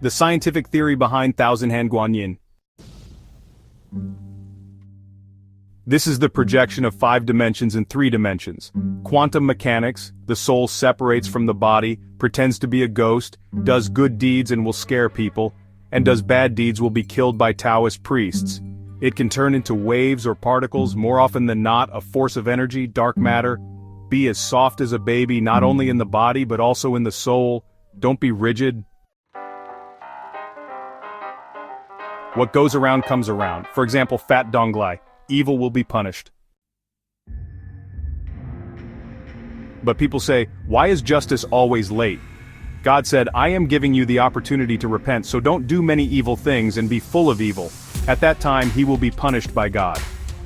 The scientific theory behind thousand-hand guanyin. This is the projection of 5 dimensions and 3 dimensions. Quantum mechanics, the soul separates from the body, pretends to be a ghost, does good deeds and will scare people, and does bad deeds will be killed by Taoist priests. It can turn into waves or particles, more often than not a force of energy, dark matter. Be as soft as a baby, not only in the body but also in the soul. Don't be rigid. What goes around comes around. For example, fat donglai. Evil will be punished. But people say, why is justice always late? God said, I am giving you the opportunity to repent, so don't do many evil things and be full of evil. At that time he will be punished by God.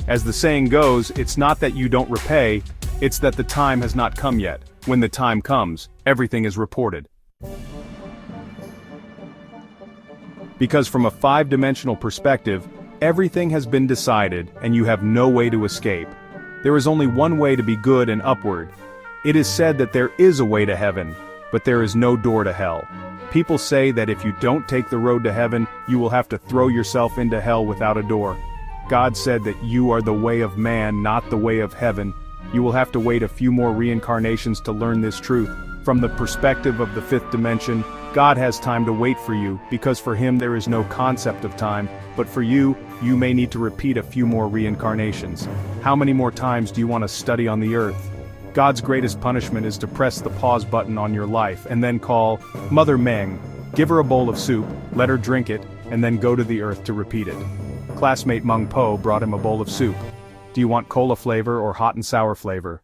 As the saying goes, it's not that you don't repay, it's that the time has not come yet. When the time comes, everything is reported. Because from a 5-dimensional perspective, everything has been decided and you have no way to escape. There is only one way to be good and upward. It is said that there is a way to heaven, but there is no door to hell. People say that if you don't take the road to heaven, you will have to throw yourself into hell without a door. God said that you are the way of man, not the way of heaven. You will have to wait a few more reincarnations to learn this truth. From the perspective of the 5th dimension, God has time to wait for you, because for him there is no concept of time, but for you, you may need to repeat a few more reincarnations. How many more times do you want to study on the earth? God's greatest punishment is to press the pause button on your life and then call Mother Meng, give her a bowl of soup, let her drink it, and then go to the earth to repeat it. Classmate Meng Po brought him a bowl of soup. Do you want cola flavor or hot and sour flavor?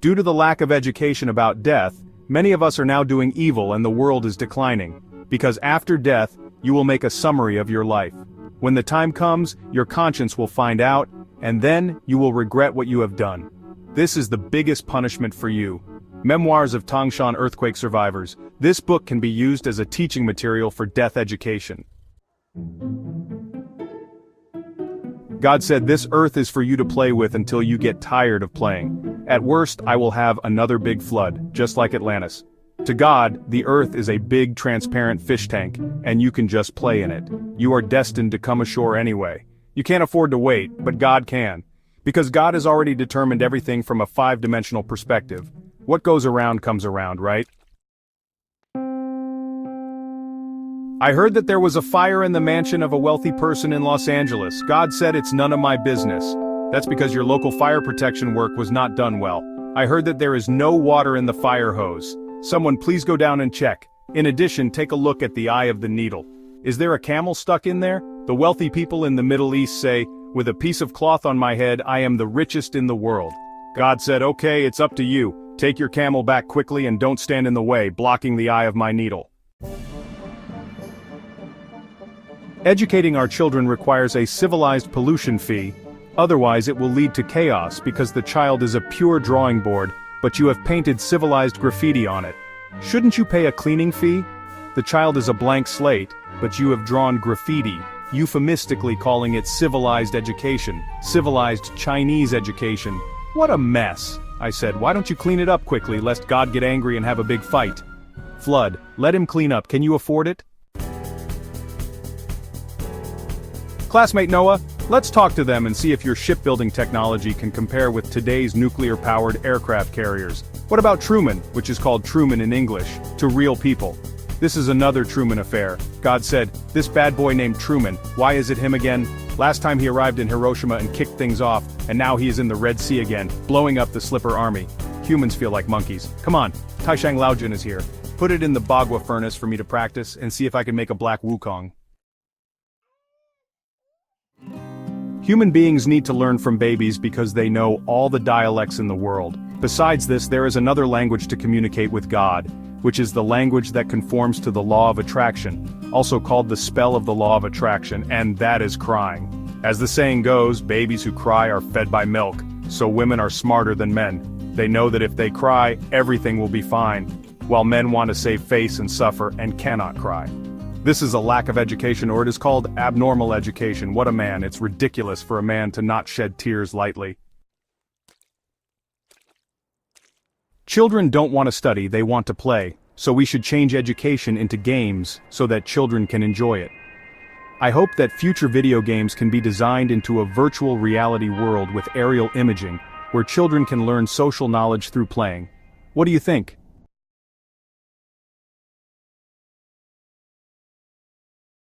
Due to the lack of education about death, many of us are now doing evil and the world is declining. Because after death, you will make a summary of your life. When the time comes, your conscience will find out, and then you will regret what you have done. This is the biggest punishment for you. Memoirs of Tangshan earthquake survivors. This book can be used as a teaching material for death education. God said this earth is for you to play with until you get tired of playing. At worst, I will have another big flood, just like Atlantis. To God, the earth is a big transparent fish tank, and you can just play in it. You are destined to come ashore anyway. You can't afford to wait, but God can. Because God has already determined everything from a 5-dimensional perspective. What goes around comes around, right? I heard that there was a fire in the mansion of a wealthy person in Los Angeles. God said it's none of my business. That's because your local fire protection work was not done well. I heard that there is no water in the fire hose. Someone please go down and check. In addition, take a look at the eye of the needle. Is there a camel stuck in there? The wealthy people in the Middle East say, with a piece of cloth on my head, I am the richest in the world. God said, okay, it's up to you. Take your camel back quickly and don't stand in the way, blocking the eye of my needle. Educating our children requires a civilized pollution fee. Otherwise it will lead to chaos because the child is a pure drawing board, but you have painted civilized graffiti on it. Shouldn't you pay a cleaning fee? The child is a blank slate, but you have drawn graffiti, euphemistically calling it civilized education, civilized Chinese education. What a mess. I said, why don't you clean it up quickly lest God get angry and have a big fight? Flood, let him clean up, can you afford it? Classmate Noah, let's talk to them and see if your shipbuilding technology can compare with today's nuclear-powered aircraft carriers. What about Truman, which is called Truman in English, to real people? This is another Truman affair. God said, this bad boy named Truman, why is it him again? Last time he arrived in Hiroshima and kicked things off, and now he is in the Red Sea again, blowing up the Slipper Army. Humans feel like monkeys. Come on, Taishang Laojun is here. Put it in the Bagua furnace for me to practice and see if I can make a black Wukong. Human beings need to learn from babies because they know all the dialects in the world. Besides this, there is another language to communicate with God, which is the language that conforms to the law of attraction, also called the spell of the law of attraction, and that is crying. As the saying goes, babies who cry are fed by milk, so women are smarter than men. They know that if they cry, everything will be fine, while men want to save face and suffer and cannot cry. This is a lack of education, or it is called abnormal education. What a man, it's ridiculous for a man to not shed tears lightly. Children don't want to study, they want to play. So we should change education into games so that children can enjoy it. I hope that future video games can be designed into a virtual reality world with aerial imaging, where children can learn social knowledge through playing. What do you think?